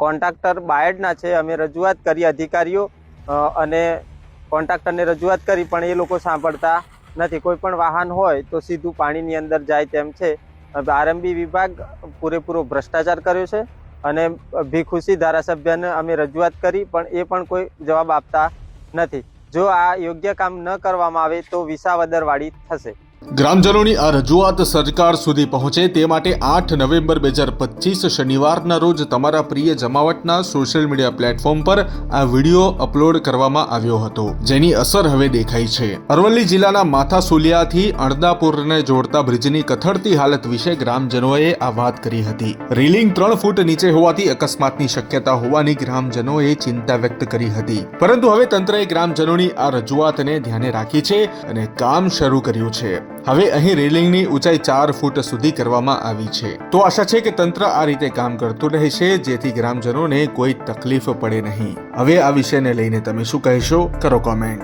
Contractor બાયડના છે, અમે રજૂઆત કરી અધિકારીઓ અને કોન્ટ્રાક્ટરને રજૂઆત કરી, પણ એ લોકો સાંભળતા નથી. કોઈ પણ વાહન હોય તો સીધું પાણીની અંદર જાય તેમ છે. આરએમબી વિભાગ પૂરેપૂરો ભ્રષ્ટાચાર કર્યો છે અને ભીખુશી ધારાસભ્યને અમે રજૂઆત કરી, પણ એ પણ કોઈ જવાબ આપતા નથી. જો આ યોગ્ય કામ ન કરવામાં આવે તો વિસાવદરવાળી થશે. ગ્રામજનોની આ રજૂઆત સરકાર સુધી પહોંચે તે માટે 8 નવેમ્બર 2025 શનિવારના રોજ તમારા પ્રિય જમાવટના સોશિયલ મીડિયા પ્લેટફોર્મ પર આ વિડીયો અપલોડ કરવામાં આવ્યો હતો, જેની અસર હવે દેખાઈ છે. અરવલ્લી જિલ્લાના માથાસુલિયાથી અણદાપુરને જોડતા બ્રિજની કથળતી હાલત વિશે ગ્રામજનોએ આ વાત કરી હતી. રેલિંગ 3 ફૂટ નીચે હોવાથી અકસ્માતની શક્યતા હોવાની ગ્રામજનોએ ચિંતા વ્યક્ત કરી હતી. પરંતુ હવે તંત્રએ ગ્રામજનોની આ રજૂઆતને ધ્યાને રાખી છે અને કામ શરૂ કર્યું છે. હવે અહીં રેલિંગની ઊંચાઈ 4 ફૂટ સુધી કરવામાં આવી છે. તો આશા છે કે તંત્ર આ રીતે કામ કરતું રહેશે, જેથી ગ્રામજનોને કોઈ તકલીફ પડે નહીં. હવે આ વિષયને લઈને તમે શું કહેશો? કરો કોમેન્ટ.